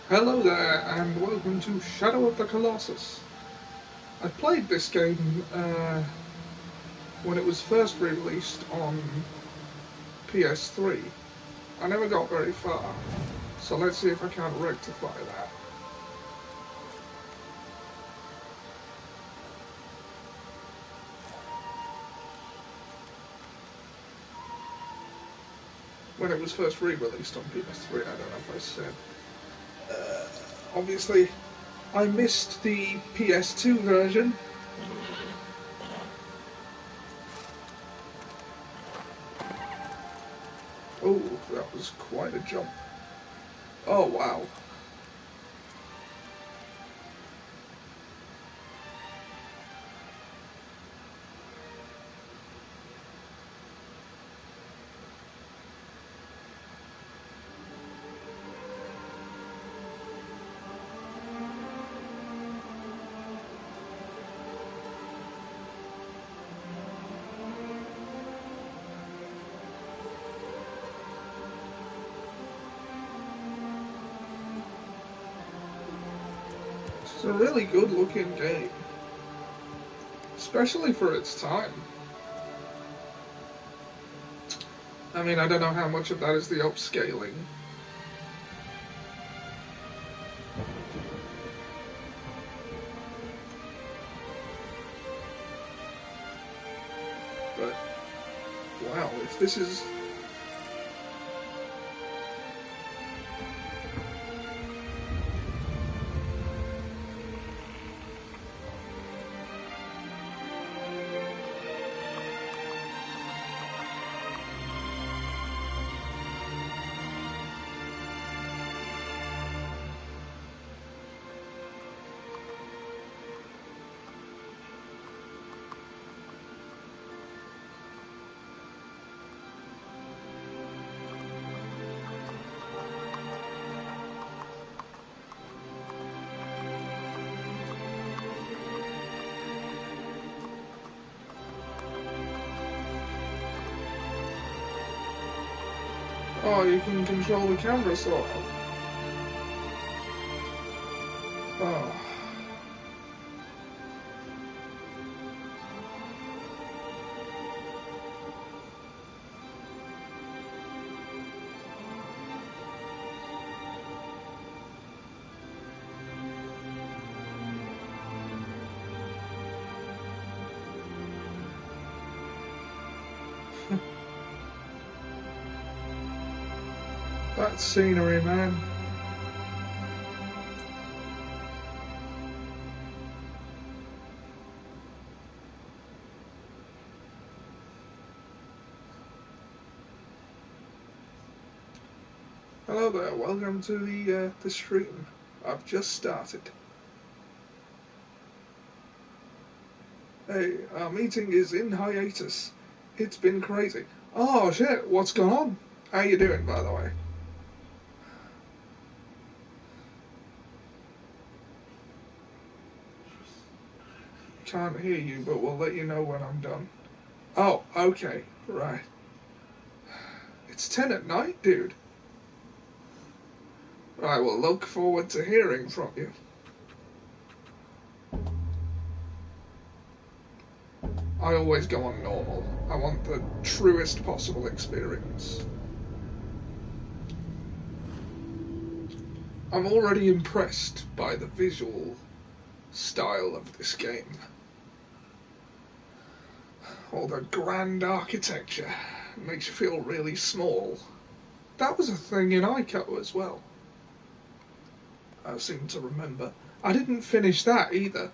Hello there, and welcome to Shadow of the Colossus. I played this game when it was first released on PS3. I never got very far, so let's see if I can rectify that. When it was first re-released on PS3, I don't know if I said. Obviously, I missed the PS2 version. Oh, that was quite a jump. Oh, wow. It's a really good looking game, especially for its time. I mean, I don't know how much of that is the upscaling. But, wow, if this is... Oh, you can control the camera sort of. Oh. That scenery, man. Hello there, welcome to the stream. I've just started. Hey, our meeting is in hiatus. It's been crazy. Oh shit, what's going on? How you doing, by the way? Can't hear you, but we'll let you know when I'm done. Oh, okay, right. It's 10 at night, dude. I will look forward to hearing from you. I always go on normal. I want the truest possible experience. I'm already impressed by the visual style of this game. All the grand architecture makes you feel really small. That was a thing in Ico as well. I seem to remember. I didn't finish that either.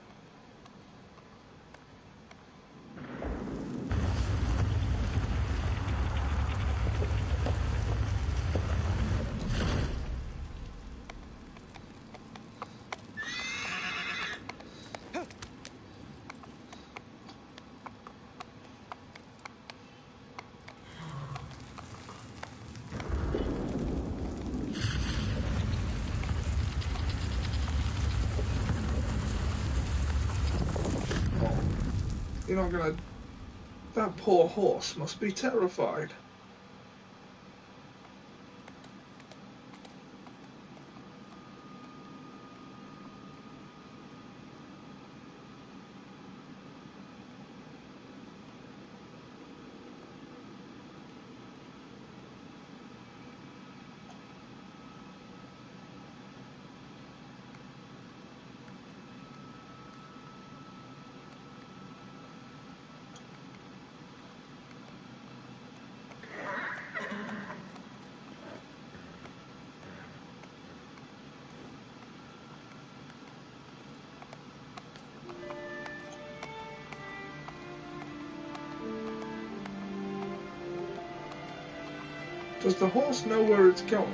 You're not gonna... That poor horse must be terrified. Does the horse know where it's going?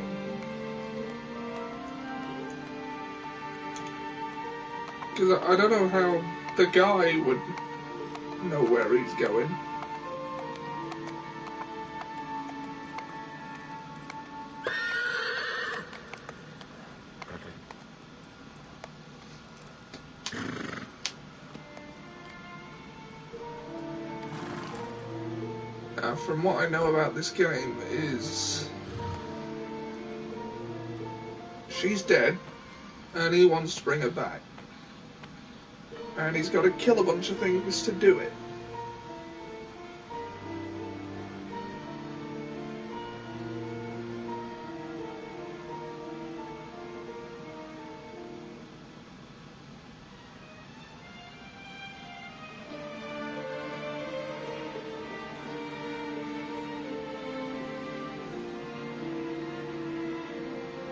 Because I don't know how the guy would know where he's going. Now, from what I know about this game is she's dead and he wants to bring her back. And he's got to kill a bunch of things to do it.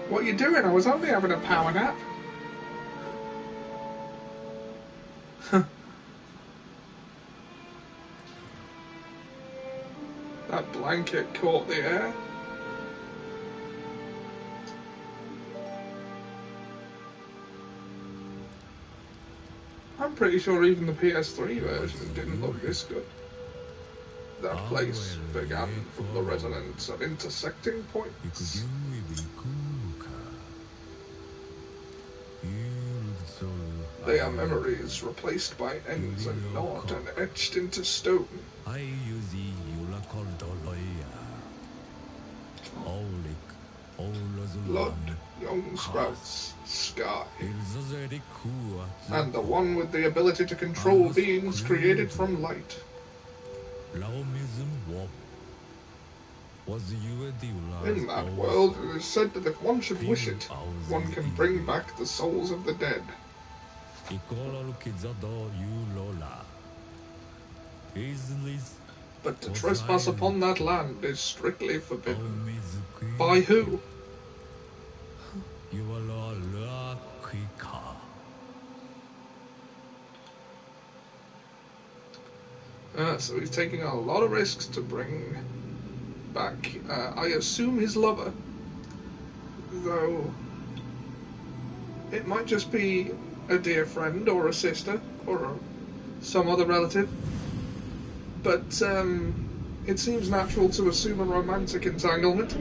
What are you doing? I was only having a power nap. That blanket caught the air. I'm pretty sure even the PS3 version didn't look this good. That place began from the resonance of intersecting points. They are memories replaced by ends and not and etched into stone. Blood, young sprouts, sky, and the one with the ability to control beings created from light. In that world, it is said that if one should wish it, one can bring back the souls of the dead. But to trespass upon that land is strictly forbidden. By who? So he's taking a lot of risks to bring back, I assume, his lover. Though it might just be a dear friend or a sister or some other relative. But it seems natural to assume a romantic entanglement.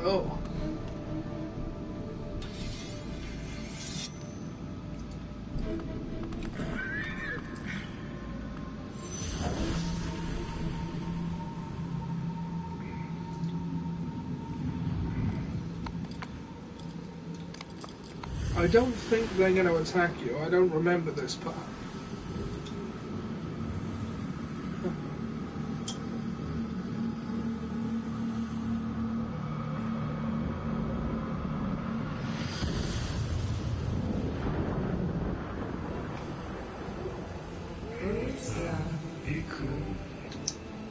Oh. I don't think they're going to attack you. I don't remember this part.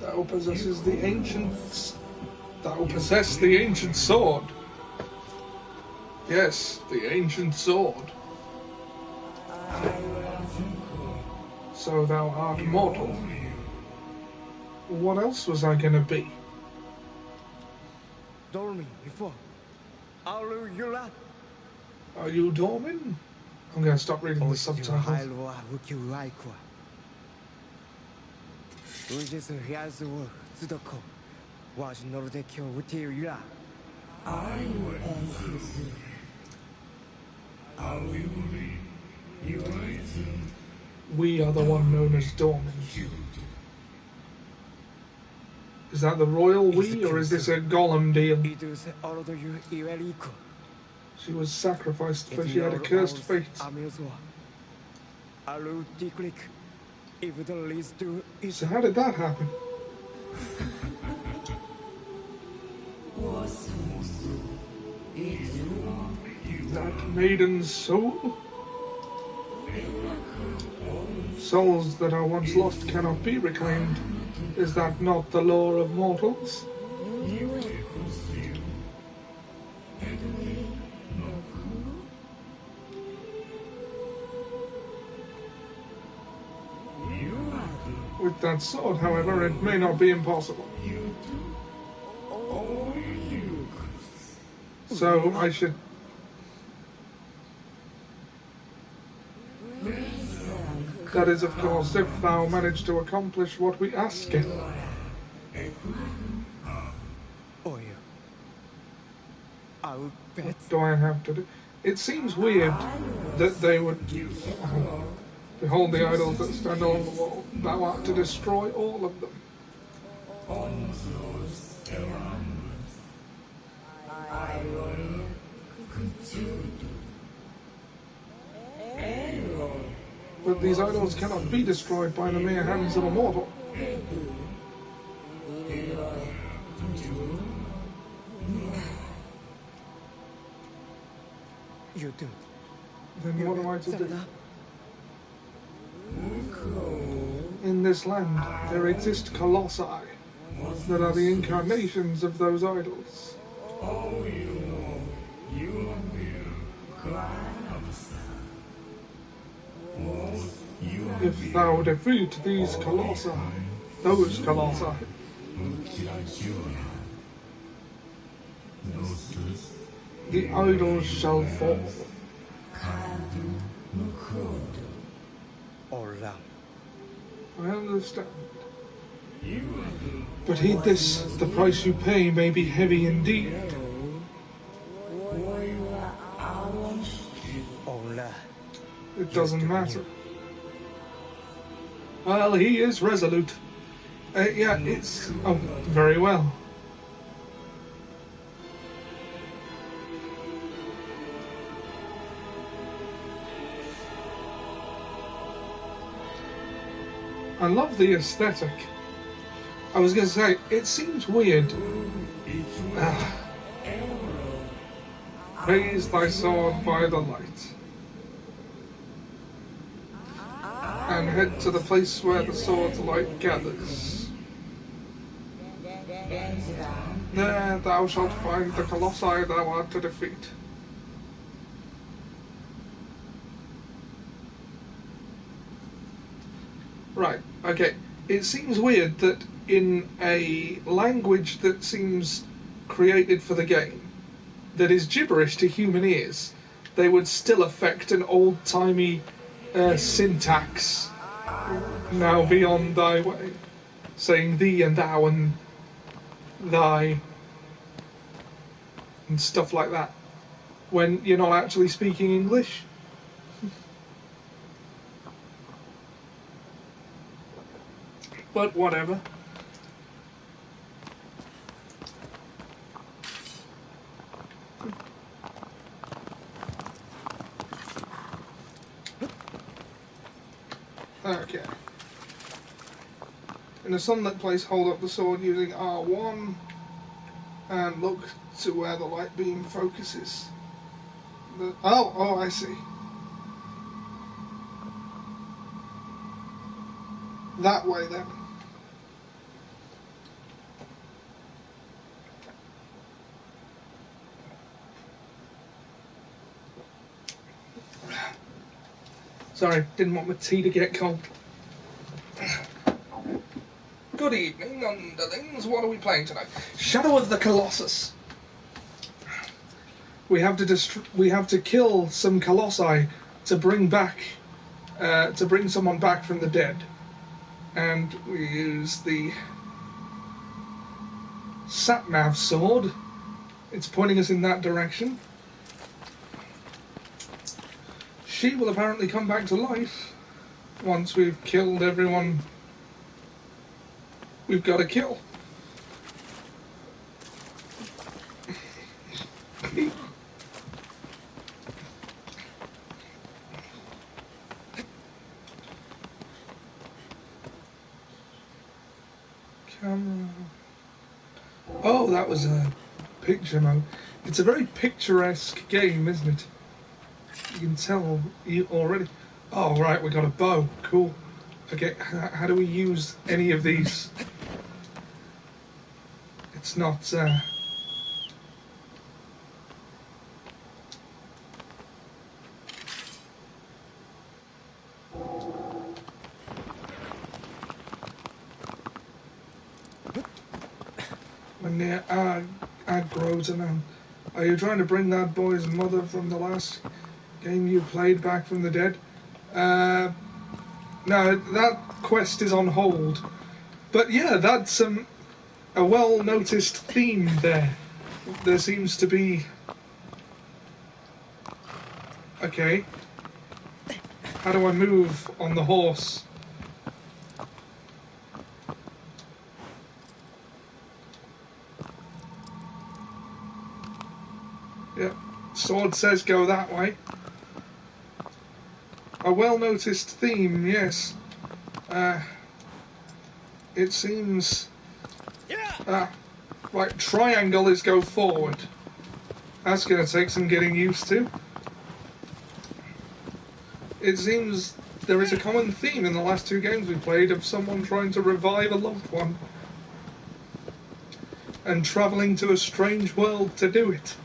Thou possesses the ancient... Thou possess the ancient sword. Yes, the ancient sword. So thou art mortal. What else was I gonna be? Are you dorming? I'm gonna stop reading the subtitles. We are the one known as Dormin. Is that the royal we, or is this a golem deal? She was sacrificed because she had a cursed fate. So how did that happen? That maiden's soul? Souls that are once lost cannot be reclaimed. Is that not the law of mortals? that sword, however, it may not be impossible. So I should... That is, of course, if thou manage to accomplish what we ask it. What do I have to do? It seems weird that they would... Behold the idols that stand along the wall. Thou art to destroy all of them. But these idols cannot be destroyed by the mere hands of a mortal. You do. Then what am I to do? In this land, there exist Colossi that are the incarnations of those idols. If thou defeat these Colossi, those Colossi, the idols shall fall. I understand. But heed this, the price you pay may be heavy indeed. It doesn't matter. Well, he is resolute. Yeah, it's... Oh, very well. I love the aesthetic. I was going to say, it seems weird. Raise thy sword by the light. And head to the place where the sword's light gathers. There thou shalt find the Colossi thou art to defeat. Right, okay. It seems weird that in a language that seems created for the game, that is gibberish to human ears, they would still affect an old-timey syntax. Now be on thy way, saying thee and thou and thy and stuff like that, when you're not actually speaking English. But whatever. Okay. In a sunlit place, hold up the sword using R1 and look to where the light beam focuses. Oh, I see. That way then. Sorry, didn't want my tea to get cold. Good evening, underlings. What are we playing tonight? Shadow of the Colossus. We have to kill some Colossi to bring someone back from the dead, and we use the sat-nav sword. It's pointing us in that direction. She will apparently come back to life once we've killed everyone we've got to kill. Camera. Oh, that was a picture mode. It's a very picturesque game, isn't it? You can tell already. Oh, right, we got a bow. Cool. Okay, how do we use any of these? It's not... near Agrotanan. Are you trying to bring that boy's mother from the last game you played back from the dead? No, that quest is on hold. But yeah, that's a well-noticed theme there. There seems to be... Okay. How do I move on the horse? Yep. Sword says go that way. A well-noticed theme, yes. It seems... Right, triangle is go forward. That's going to take some getting used to. It seems there is a common theme in the last two games we played of someone trying to revive a loved one. And travelling to a strange world to do it.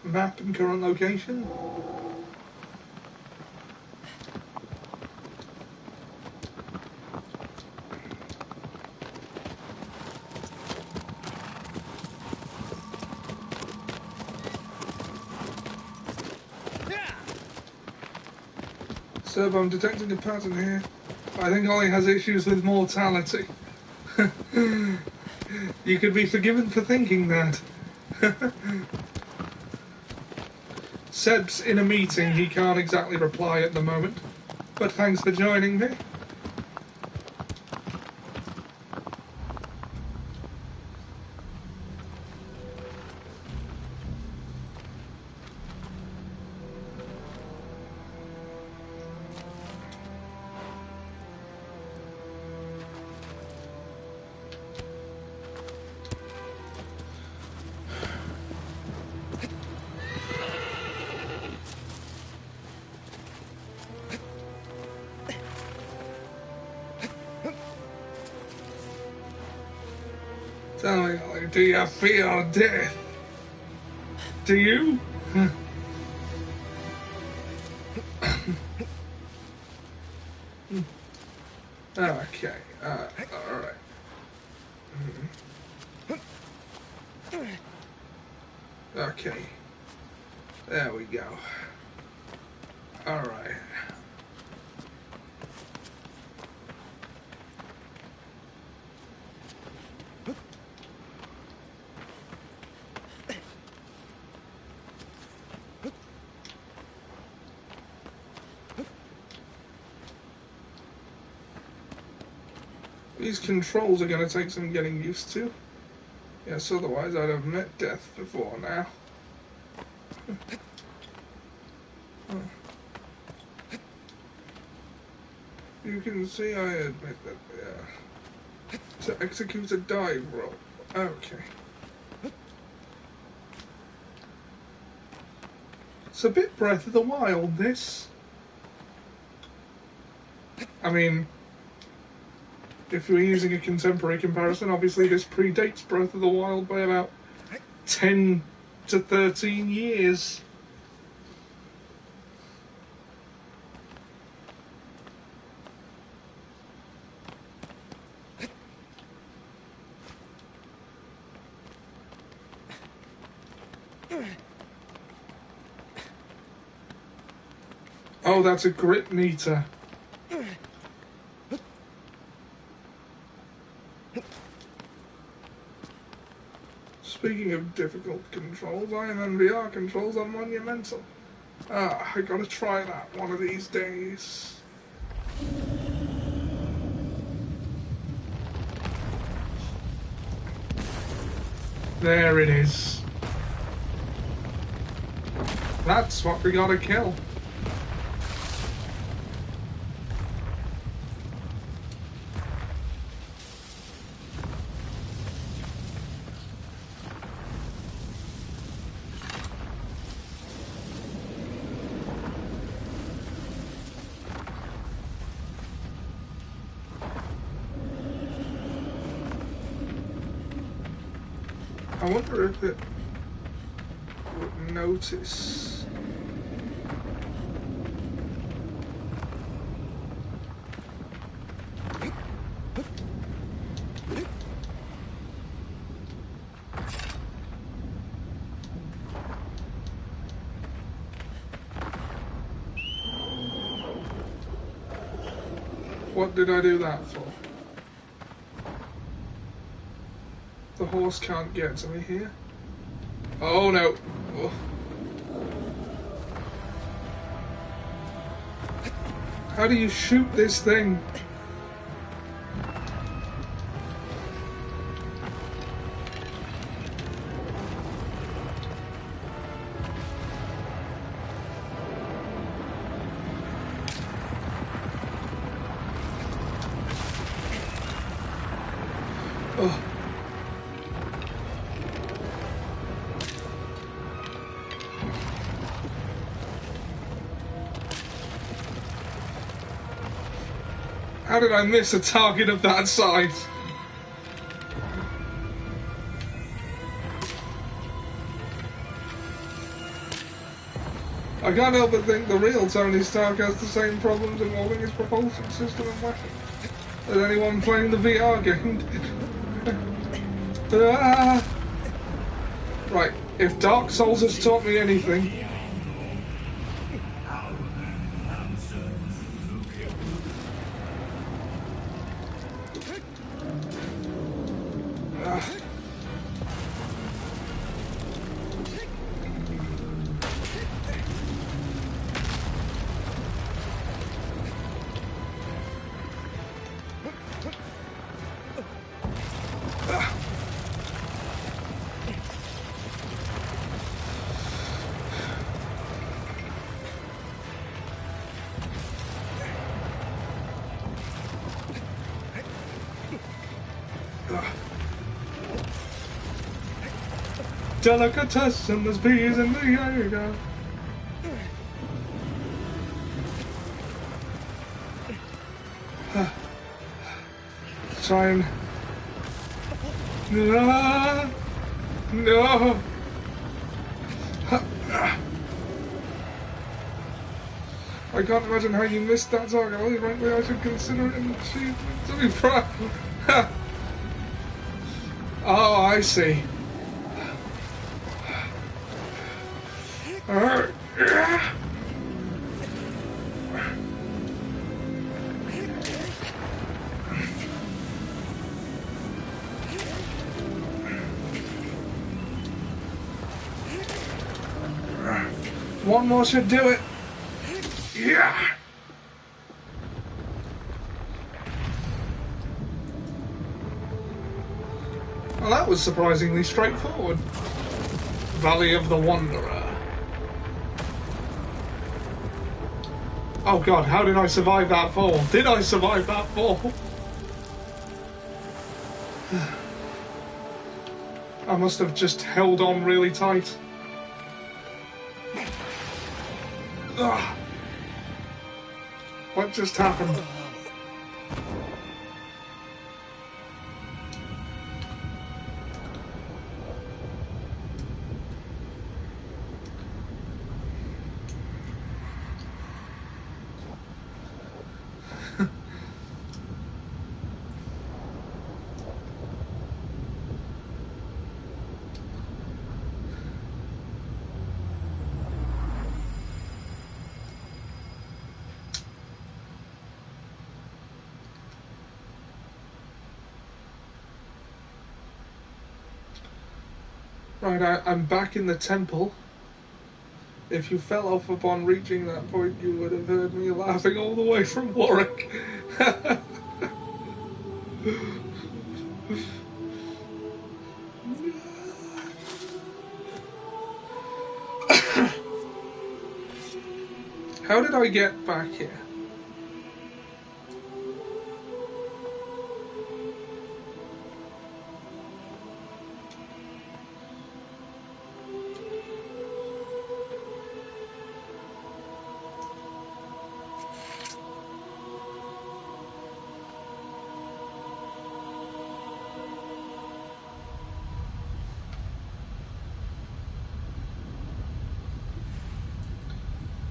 Map and current location. So I'm detecting a pattern here. I think Ollie has issues with mortality. You could be forgiven for thinking that. Seb's in a meeting, he can't exactly reply at the moment. But thanks for joining me. Tell me, Ollie, do you fear death? Do you? Okay, alright. Okay. There we go. Alright. These controls are going to take some getting used to. Yes, otherwise I'd have met death before now. You can see I admit that, yeah. To execute a dive roll. Okay. It's a bit Breath of the Wild, this. I mean... If we're using a contemporary comparison, obviously this predates Breath of the Wild by about 10 to 13 years. Oh, that's a grit meter. Speaking of difficult controls, IMNBR controls are monumental. I gotta try that one of these days. There it is. That's what we gotta kill. I wonder if it would notice. What did I do that for? The horse can't get to me here. Oh no. Oh. How do you shoot this thing? Oh. How did I miss a target of that size? I can't help but think the real Tony Stark has the same problems involving his propulsion system and weapons as anyone playing the VR game did. Right, if Dark Souls has taught me anything... Delicatessen, there's bees in the Jaeger. Try and... No! No! I can't imagine how you missed that target. Only frankly, I should consider it an achievement to be proud of. Oh, I see. One more should do it. Yeah. Well, that was surprisingly straightforward. Valley of the Wanderer. Oh god, how did I survive that fall? Did I survive that fall? I must have just held on really tight. Ugh. What just happened? Right, I'm back in the temple. If you fell off upon reaching that point, you would have heard me laughing all the way from Warwick. How did I get back here?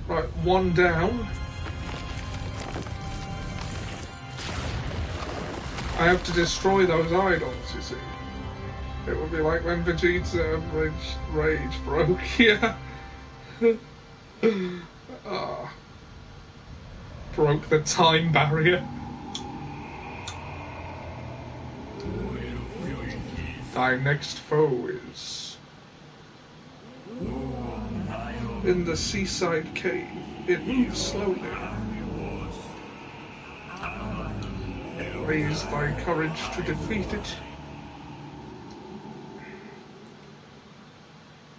Right, one down. I have to destroy those idols, you see. It would be like when Vegeta rage broke, yeah. Broke the time barrier. Thy next foe is in the seaside cave. It moves slowly. Raise thy courage to defeat it.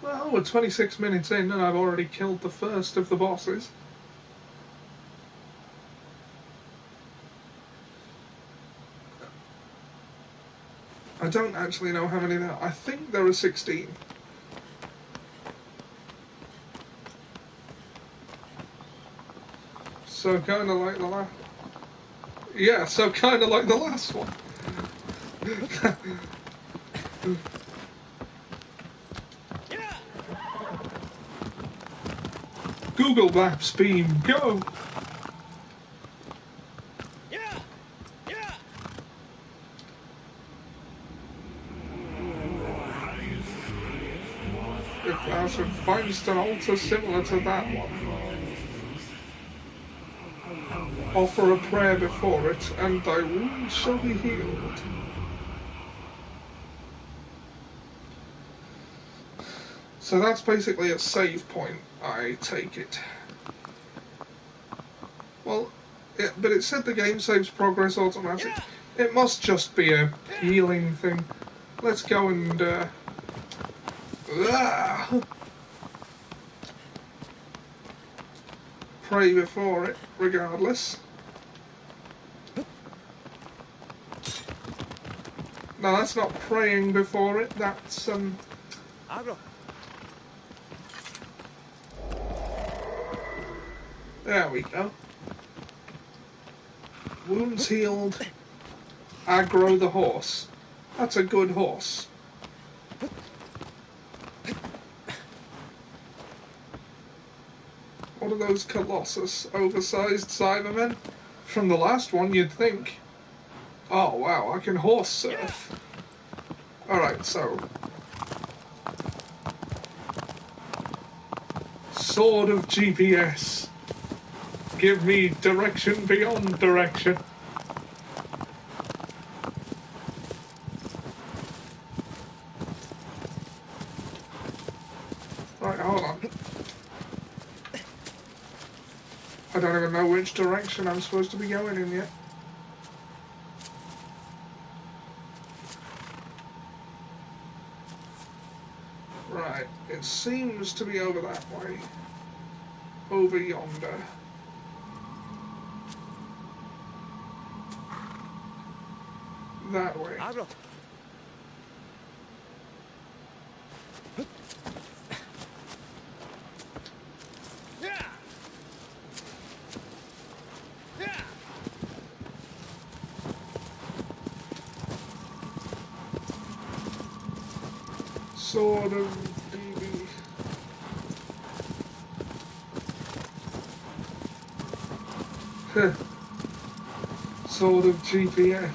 Well, we're 26 minutes in and I've already killed the first of the bosses. I don't actually know how many there are. I think there are 16. So kind of like the last... Yeah, so kind of like the last one. Google Maps beam, go! If thou should find an altar similar to that one, offer a prayer before it, and thy wounds shall be healed. So that's basically a save point, I take it. Well, but it said the game saves progress automatic. It must just be a healing thing. Let's go and... pray before it, regardless. No, that's not praying before it, that's, there we go. Wounds healed. Aggro the horse. That's a good horse. What are those Colossus, oversized Cybermen? From the last one, you'd think. Oh, wow, I can horse surf. Alright, so... Sword of GPS. Give me direction beyond direction. Right, hold on. I don't even know which direction I'm supposed to be going in yet. Right, it seems to be over that way. Over yonder. That way. Sword of DB. Sword of GPS.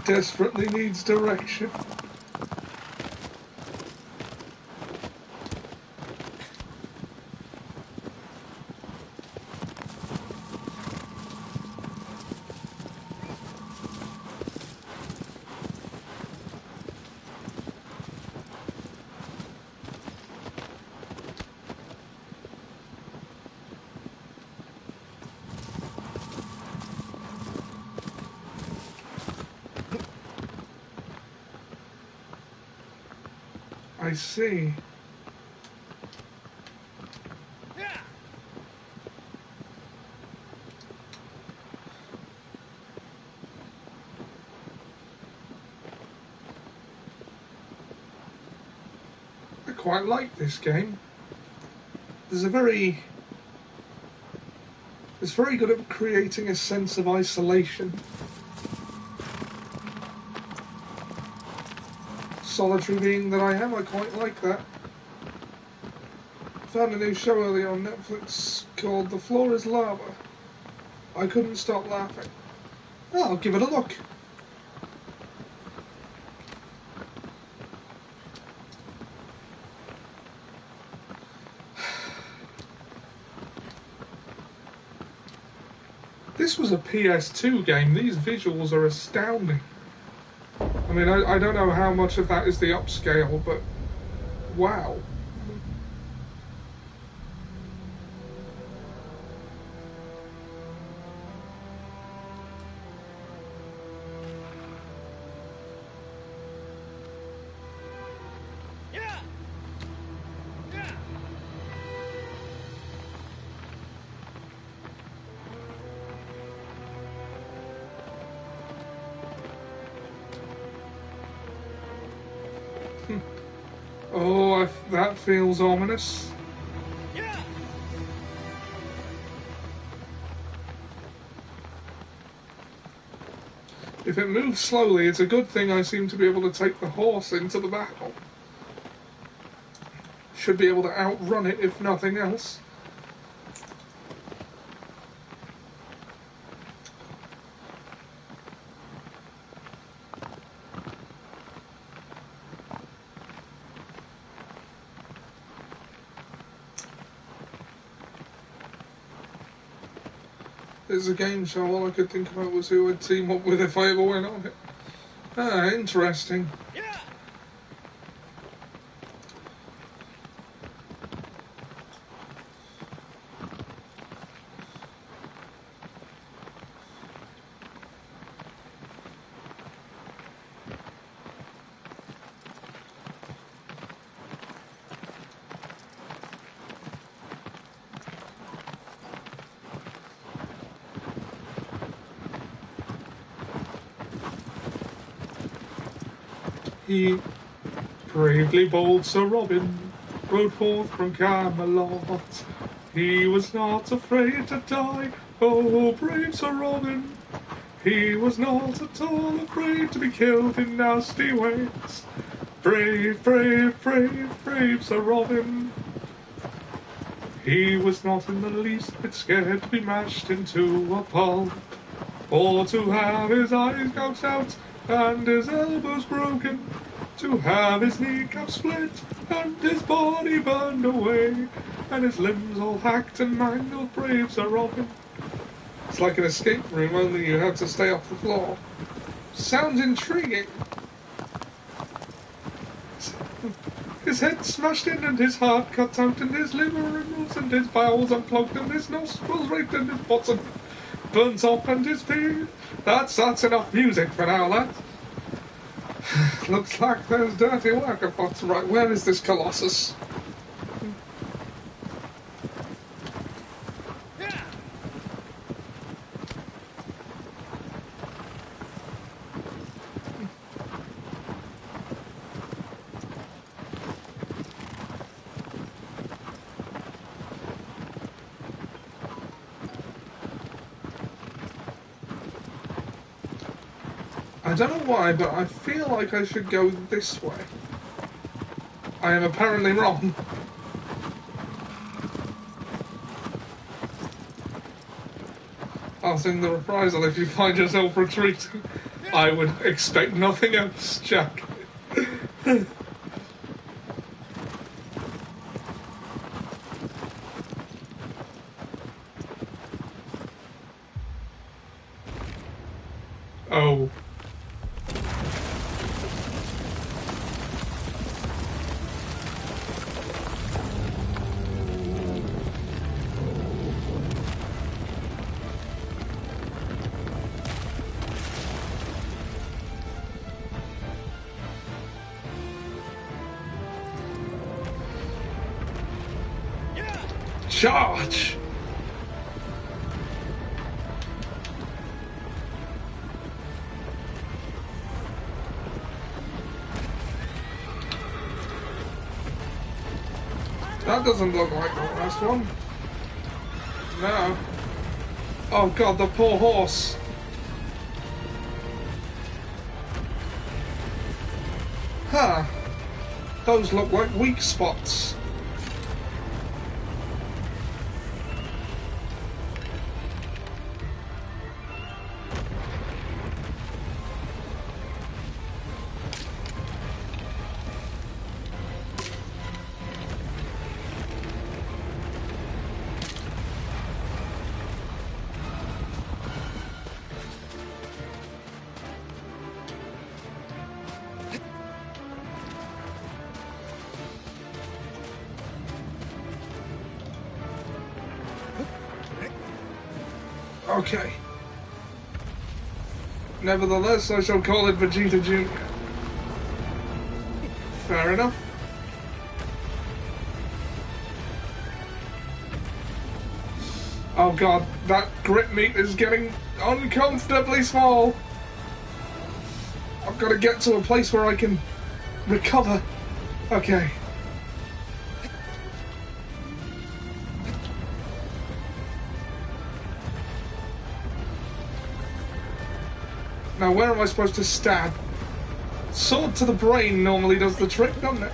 Desperately needs direction. I see. I quite like this game. It's very good at creating a sense of isolation. Solitary being that I am, I quite like that. Found a new show earlier on Netflix called The Floor is Lava. I couldn't stop laughing. Oh, I'll give it a look. This was a PS2 game. These visuals are astounding. I mean, I don't know how much of that is the upscale, but wow. Oh, that feels ominous. If it moves slowly, it's a good thing I seem to be able to take the horse into the battle. Should be able to outrun it, if nothing else. It's a game show, all I could think about was who I'd team up with if I ever went on it. Ah, interesting. He, bravely bold Sir Robin, rode forth from Camelot. He was not afraid to die, oh brave Sir Robin. He was not at all afraid to be killed in nasty ways. Brave, brave, brave, brave Sir Robin. He was not in the least bit scared to be mashed into a pulp, or to have his eyes gouged out and his elbows broken, to have his kneecap split and his body burned away, and his limbs all hacked and mangled. Brave Sir Robin. It's like an escape room, only you have to stay off the floor. Sounds intriguing. His head smashed in and his heart cut out and his liver removed and his bowels unplugged and his nostrils raked and his bottom burnt off and his feet. That's enough music for now, lads. Looks like there's dirty work afoot. Right, where is this Colossus? I don't know why, but I feel like I should go this way. I am apparently wrong. I'll send the reprisal if you find yourself retreating. I would expect nothing else, Jack. Oh. Charge! That doesn't look like the last one. No. Oh god, the poor horse. Huh. Those look like weak spots. Okay. Nevertheless, I shall call it Vegeta Jr. Fair enough. Oh god, that grip meat is getting uncomfortably small. I've got to get to a place where I can recover. Okay. Now, where am I supposed to stab? Sword to the brain normally does the trick, doesn't it?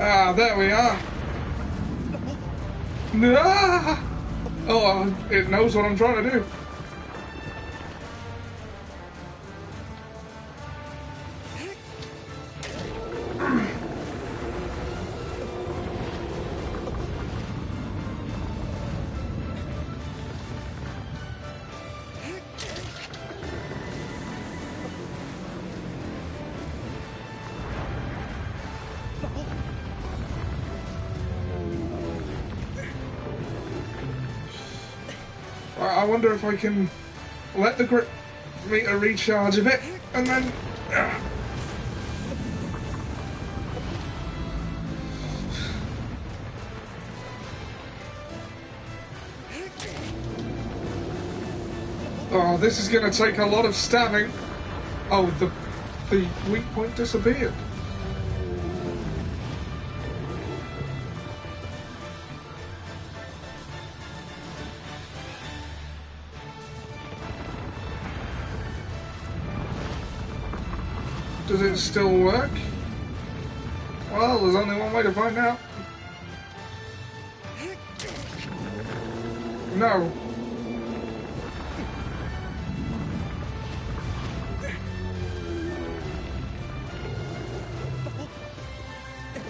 Ah, there we are. Ah! Oh, it knows what I'm trying to do. I wonder if I can let the grip meter recharge a bit, and then... Oh, this is going to take a lot of stabbing. Oh, the weak point disappeared. Does it still work? Well, there's only one way to find out. No.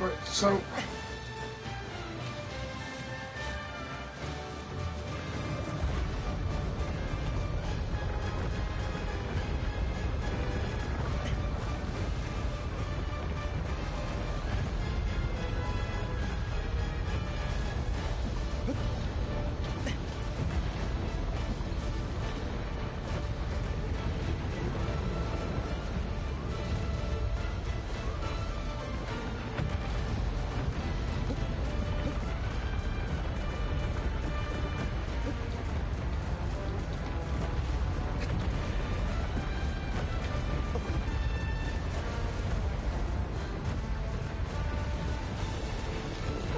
Right, so...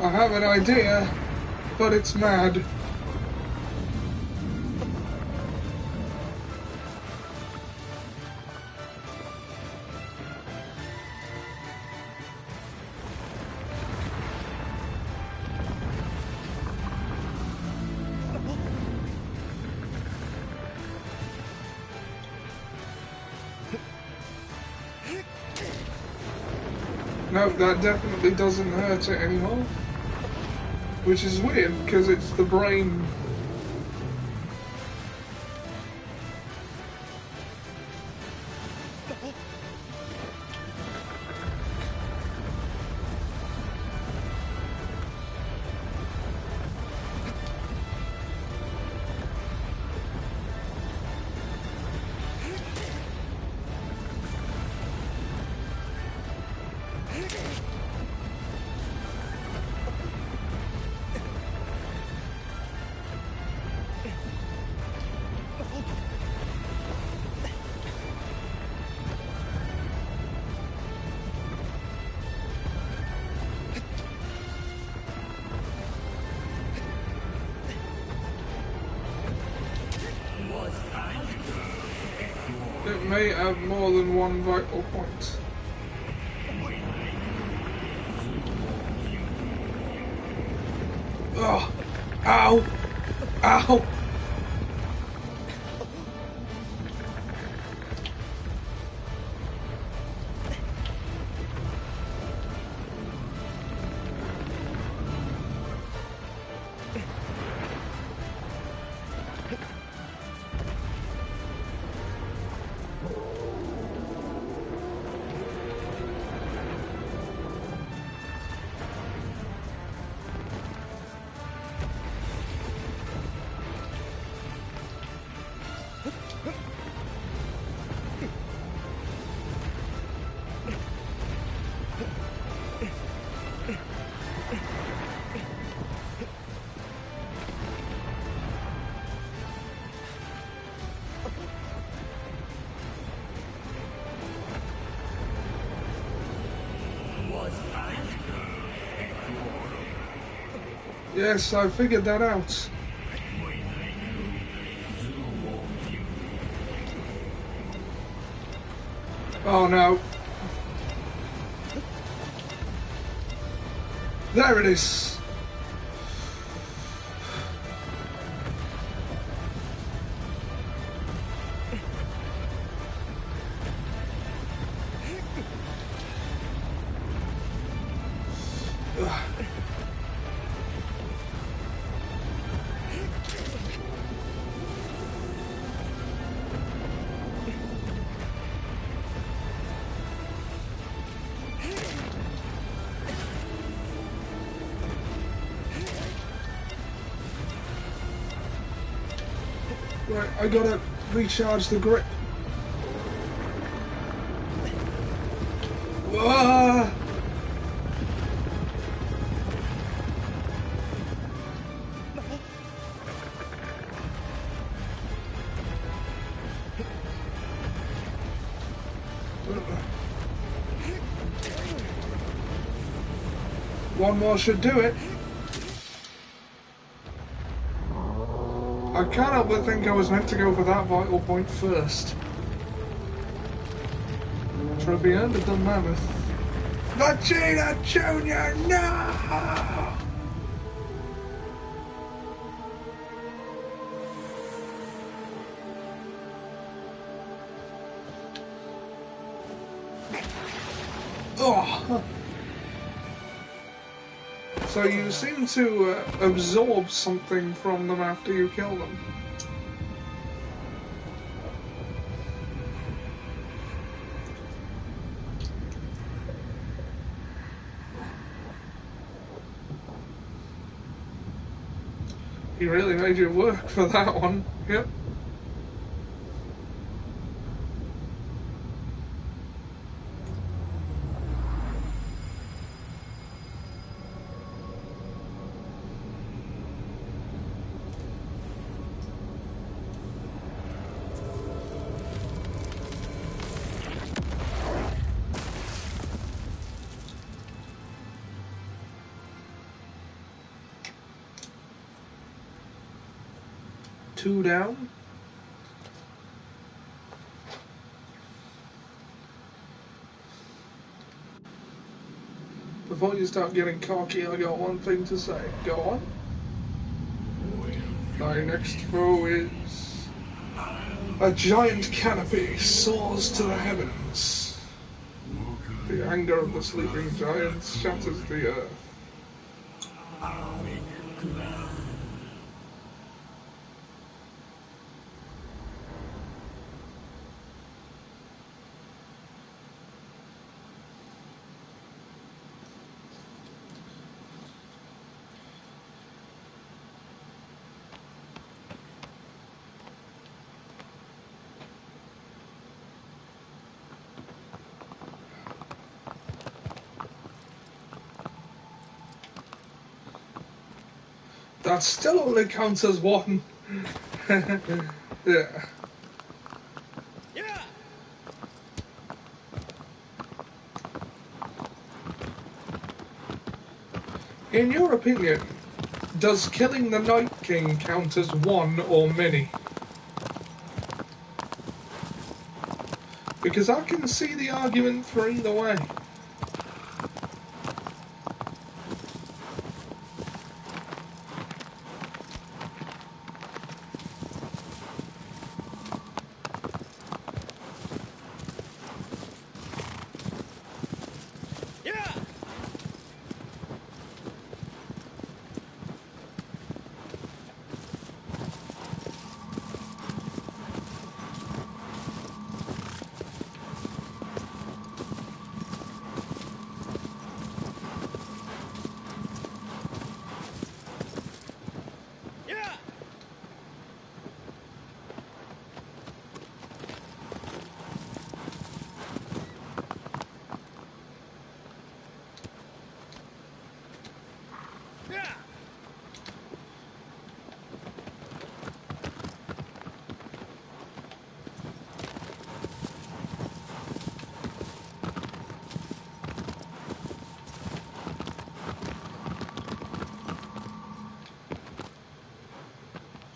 I have an idea, but it's mad. Nope, that definitely doesn't hurt it anymore. Which is weird, because it's the brain. It may have more than one vital point. Ugh! Ow! Ow! Yes, I figured that out. Oh no. There it is. Right, I gotta recharge the grip. Whoa! One more should do it. I can't help but think I was meant to go for that vital point first. Trophy earned a done mammoth. Vegeta Jr., no! Oh. So you seem to absorb something from them after you kill them. He really made you work for that one. Yep. Two down. Before you start getting cocky, I got one thing to say. Go on. Thy next foe is... A giant canopy soars to the heavens. The anger of the sleeping giants shatters the earth. That still only counts as one. Yeah. In your opinion, does killing the Night King count as one or many? Because I can see the argument for either way.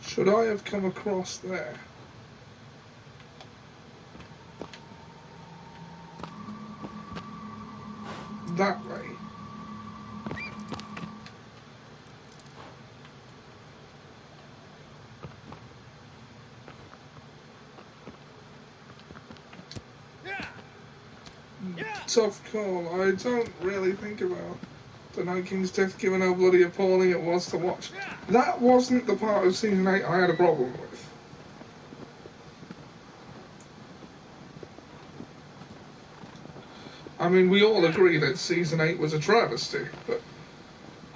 Should I have come across there? That way. Tough call. I don't really think about the Night King's death, given how bloody appalling it was to watch. That wasn't the part of Season 8 I had a problem with. I mean, we all agree that Season 8 was a travesty, but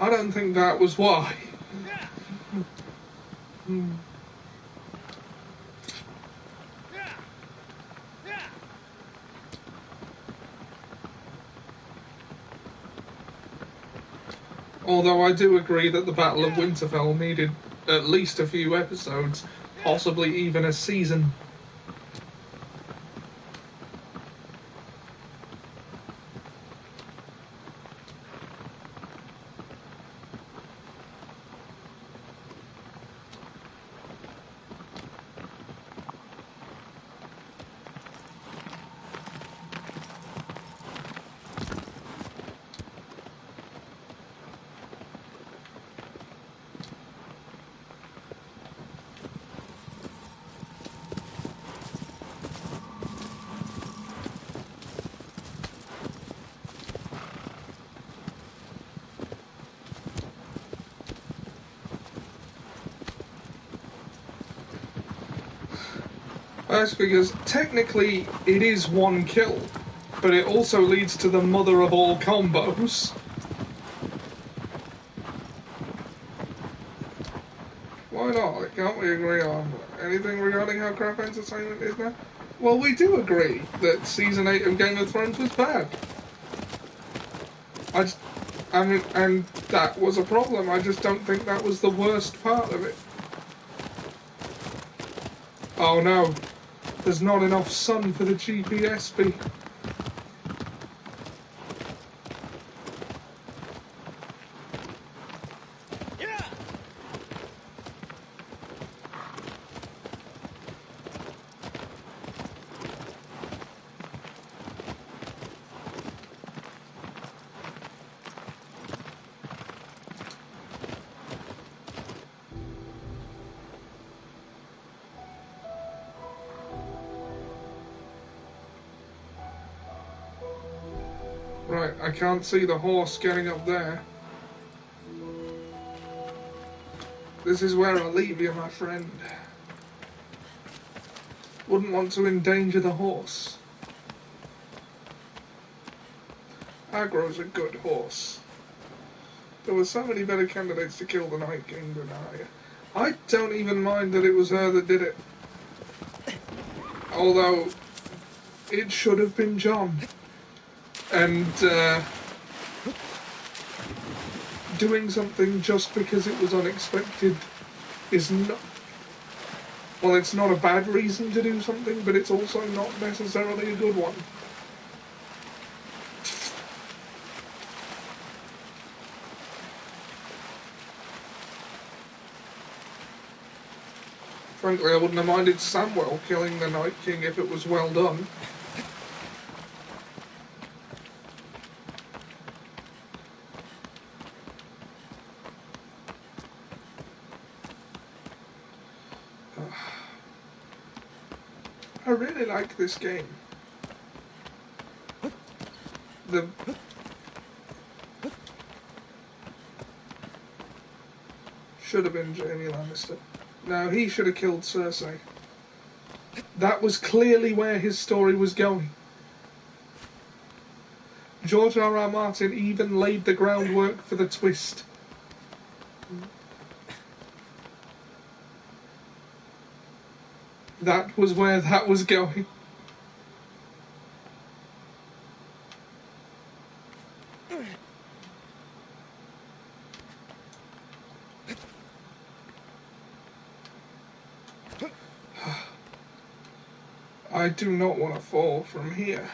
I don't think that was why. Although I do agree that the Battle of Winterfell needed at least a few episodes, possibly even a season. That's because technically it is one kill, but it also leads to the mother of all combos. Why not? Can't we agree on anything regarding how crap entertainment is now? Well, we do agree that Season 8 of Game of Thrones was bad. And that was a problem. I just don't think that was the worst part of it. Oh no, there's not enough sun for the GPS beam. Right, I can't see the horse getting up there. This is where I'll leave you, my friend. Wouldn't want to endanger the horse. Agro's a good horse. There were so many better candidates to kill the Night King than I don't even mind that it was her that did it. Although, it should have been Jon. And doing something just because it was unexpected is not... Well, it's not a bad reason to do something, but it's also not necessarily a good one. Frankly, I wouldn't have minded Samwell killing the Night King if it was well done. I really like this game. Should have been Jaime Lannister. No, he should have killed Cersei. That was clearly where his story was going. George R.R. Martin even laid the groundwork for the twist. That was where that was going. I do not want to fall from here.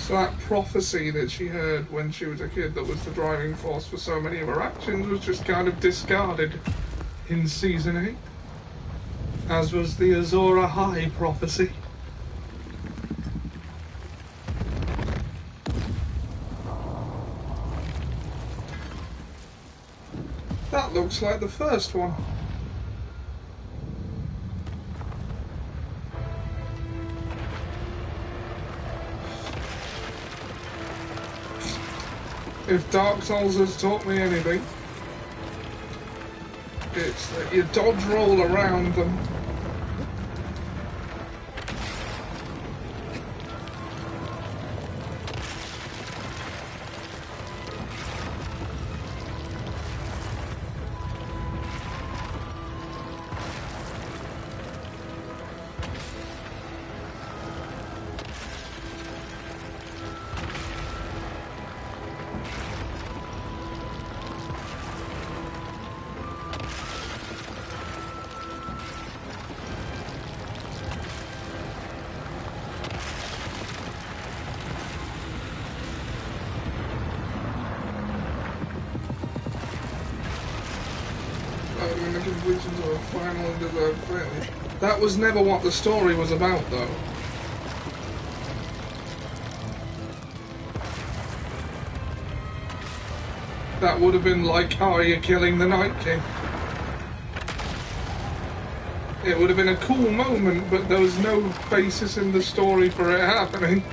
So that prophecy that she heard when she was a kid that was the driving force for so many of her actions was just kind of discarded in Season 8. As was the Azora High prophecy. That looks like the first one. If Dark Souls has taught me anything, it's that you dodge roll around them. In the conclusion to a final and deserved failure. That was never what the story was about, though. That would have been like, oh, you're killing the Night King. It would have been a cool moment, but there was no basis in the story for it happening.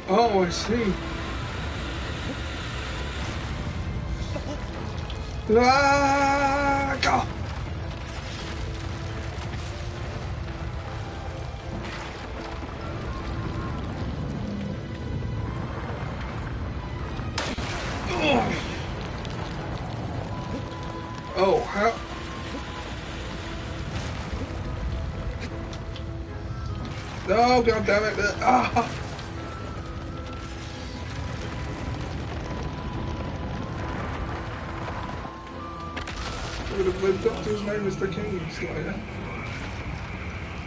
Oh, I see. Ah, go! Oh, how? Oh, God damn it! Ah! Would have lived up to his name as the King Slayer.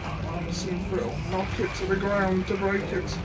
Armisen Frill. Knock it to the ground to break it.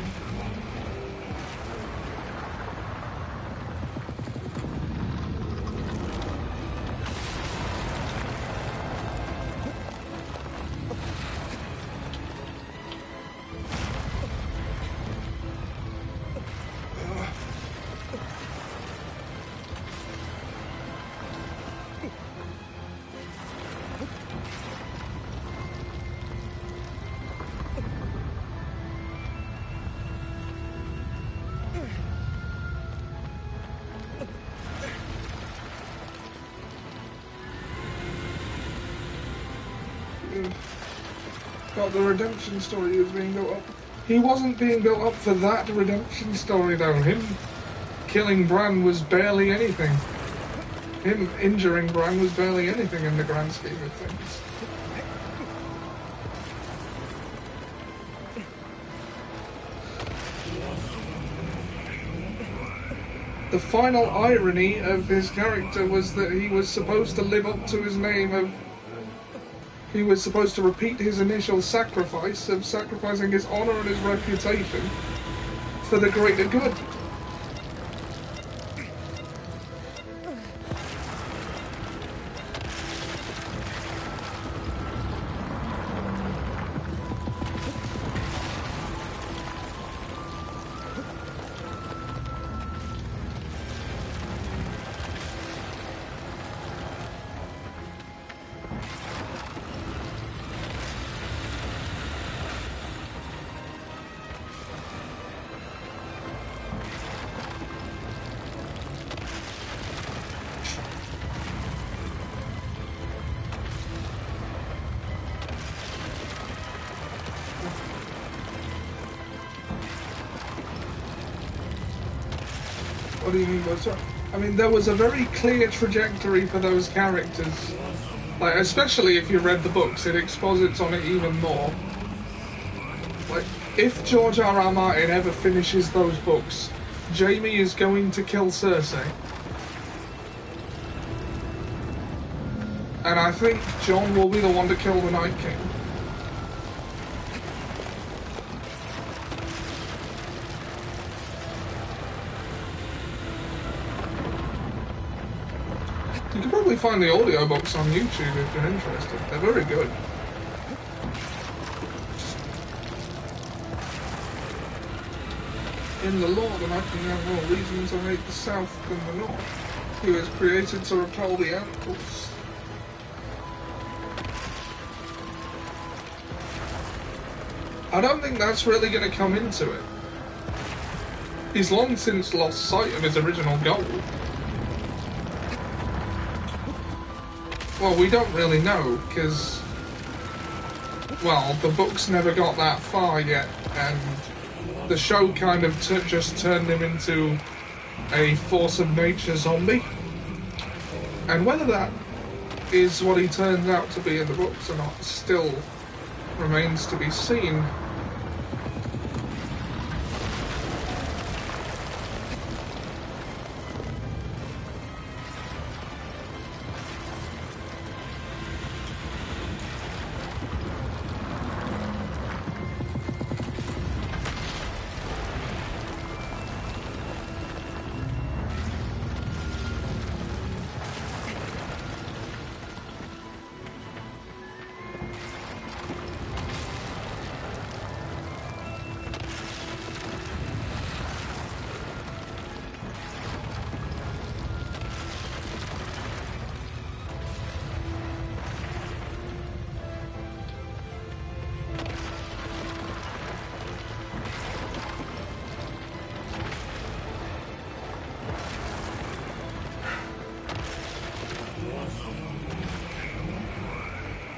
But the redemption story was being built up. He wasn't being built up for that redemption story, though. Him killing Bran was barely anything. Him injuring Bran was barely anything in the grand scheme of things. The final irony of his character was that he was supposed to live up to his name of... He was supposed to repeat his initial sacrifice of sacrificing his honor and his reputation for the greater good. What do you mean by that? I mean, there was a very clear trajectory for those characters. Like, especially if you read the books, it exposits on it even more. Like, if George R.R. Martin ever finishes those books, Jaime is going to kill Cersei. And I think Jon will be the one to kill the Night King. You can probably find the audiobooks on YouTube if you're interested. They're very good. In the lore, the Night King has more reason to hate the South than the North. He was created to repel the Outlaws. I don't think that's really going to come into it. He's long since lost sight of his original goal. Well, we don't really know, because, well, the books never got that far yet, and the show kind of just turned him into a force of nature zombie. And whether that is what he turns out to be in the books or not still remains to be seen.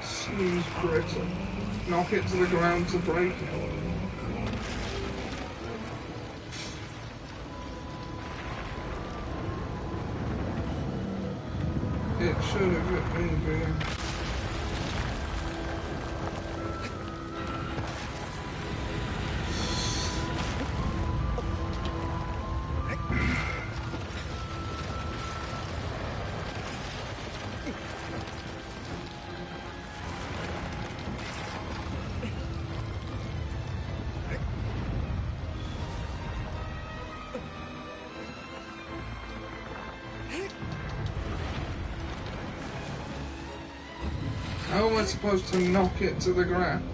Seems brittle. Knock it to the ground to break it. It should have hit me, but how am I supposed to knock it to the ground?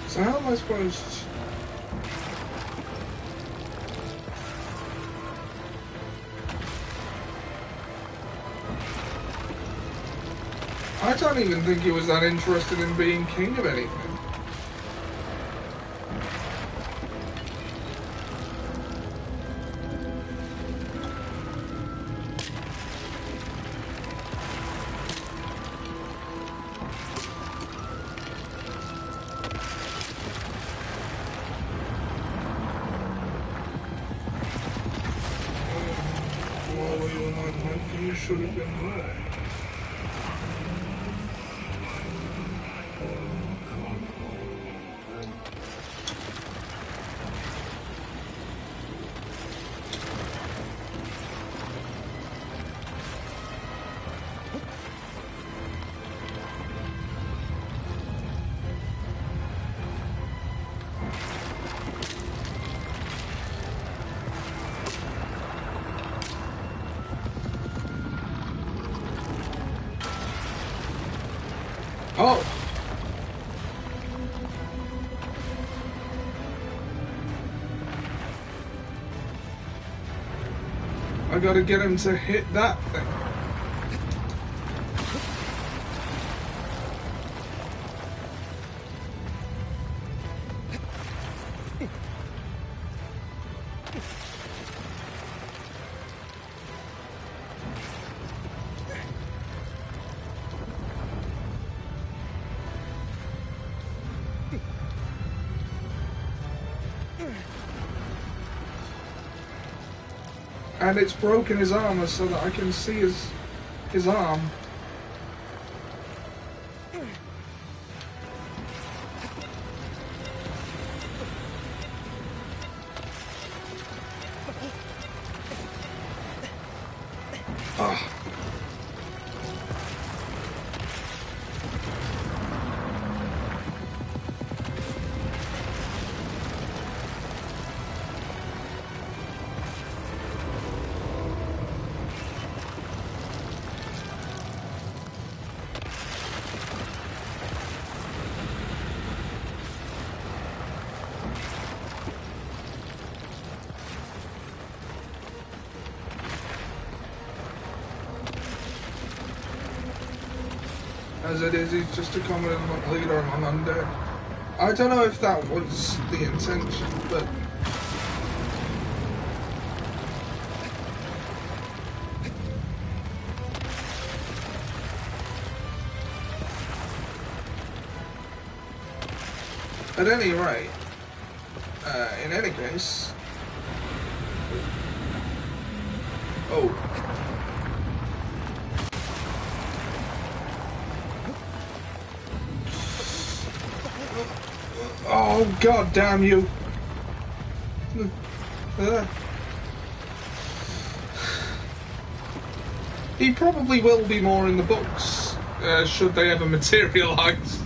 So how am I supposed to... I don't even think he was that interested in being king of anything. You should have been more. I gotta get him to hit that thing. And it's broken his armor so that I can see his arm. Ah. As it is, he's just a commandant leader among undead. I don't know if that was the intention, but... At any rate, in any case... Oh. Oh, god damn you! He probably will be more in the books, should they ever materialise.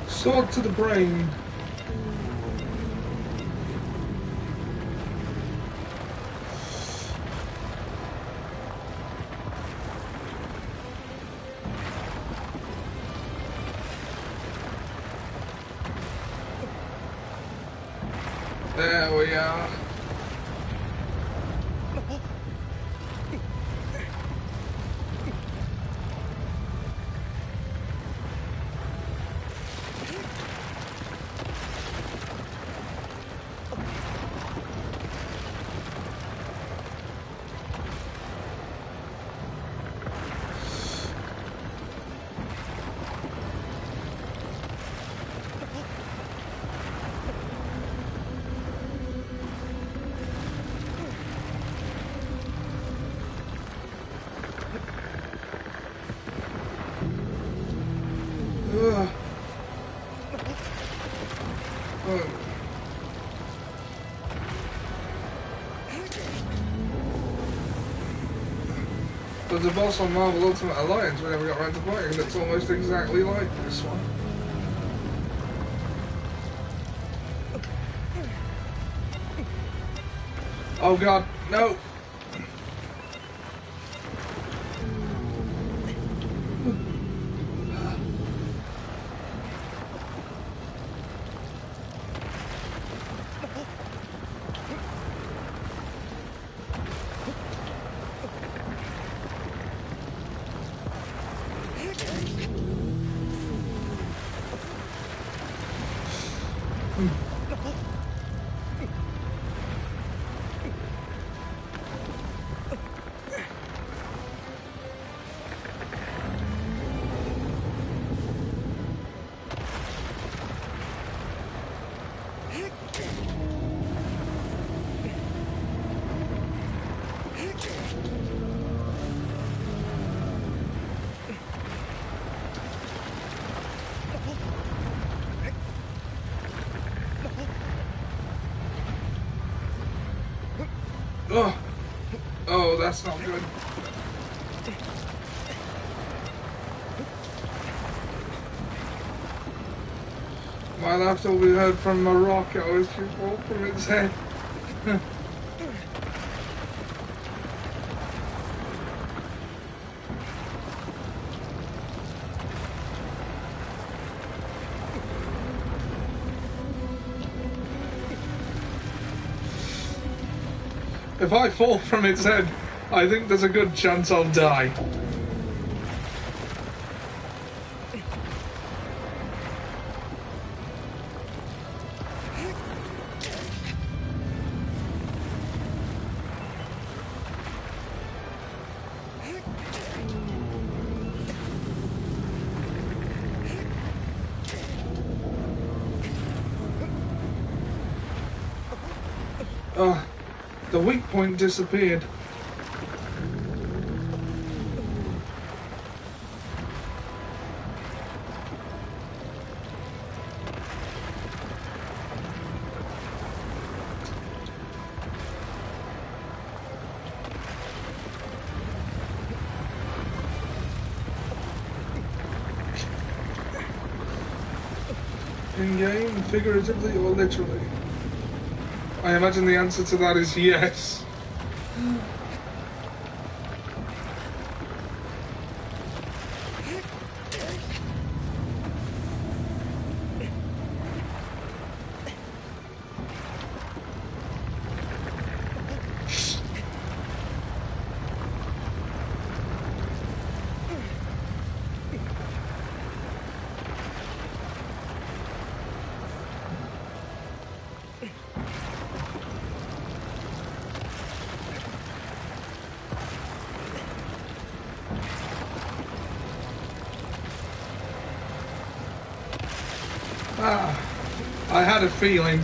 Sword to the brain. There we are. There's a boss on Marvel Ultimate Alliance we never got around to playing that's almost exactly like this one. Oh god, no! Oh, oh, that's not good. My laptop we heard from Morocco as she fall from its head. If I fall from its head, I think there's a good chance I'll die. Oh, the weak point disappeared. In-game, figuratively or literally? I imagine the answer to that is yes. Ah, I had a feeling.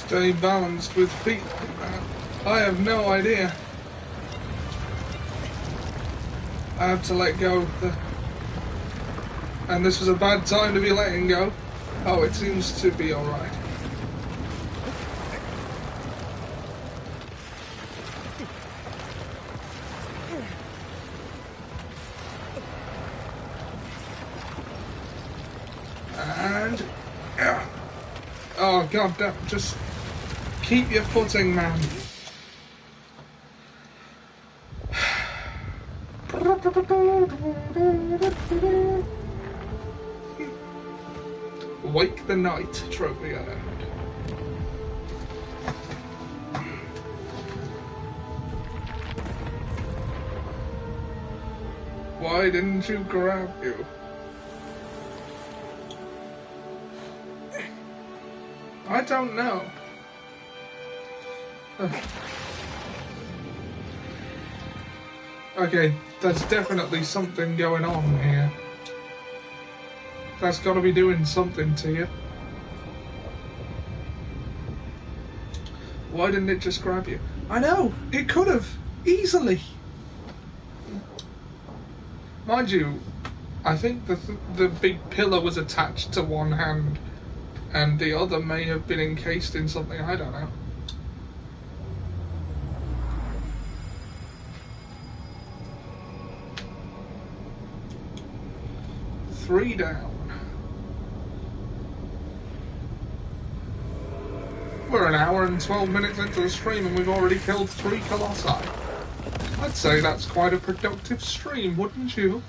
Stay balanced with feet like that. I have no idea. I had to let go of the... And this was a bad time to be letting go. Oh, it seems to be alright. And... Oh, god damn, just keep your footing, man. Wake the Night trophy earned. Why didn't you grab you? I don't know. Okay, there's definitely something going on here. That's got to be doing something to you. Why didn't it just grab you? I know, it could have, easily. Mind you, I think the big pillar was attached to one hand, and the other may have been encased in something, I don't know. Three down. We're an hour and 12 minutes into the stream and we've already killed 3 Colossi. I'd say that's quite a productive stream, wouldn't you?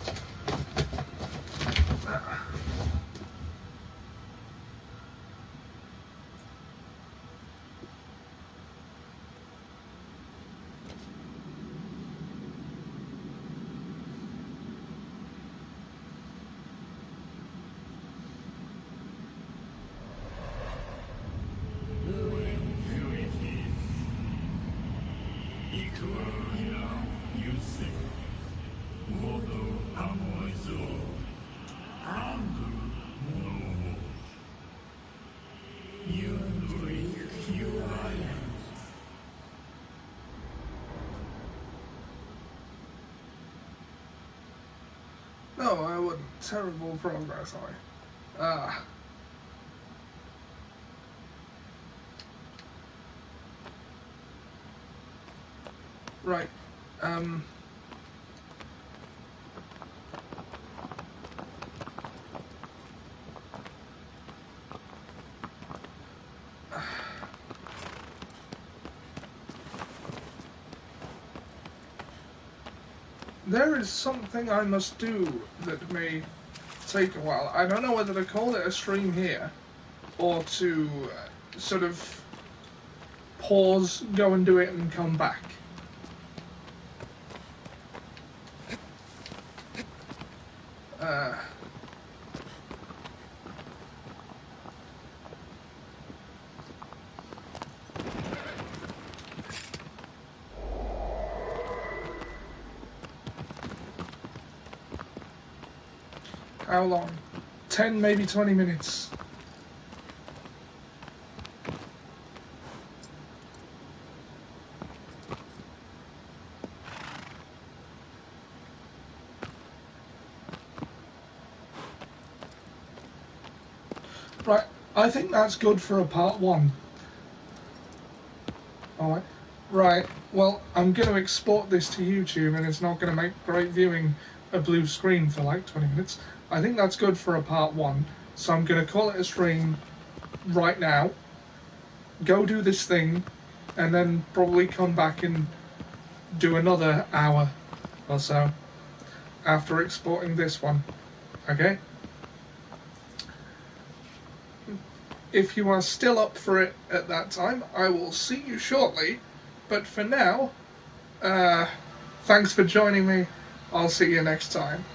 No, I wouldn't. Terrible progress, Ah. Right. There is something I must do that may take a while. I don't know whether to call it a stream here or to sort of pause, go and do it, and come back. How long? 10, maybe 20 minutes. Right, I think that's good for a part 1. Alright. Right, well, I'm going to export this to YouTube and it's not going to make great viewing a blue screen for like 20 minutes. I think that's good for a part 1, so I'm going to call it a stream right now, go do this thing, and then probably come back and do another hour or so after exporting this one. Okay? If you are still up for it at that time, I will see you shortly. But for now, thanks for joining me. I'll see you next time.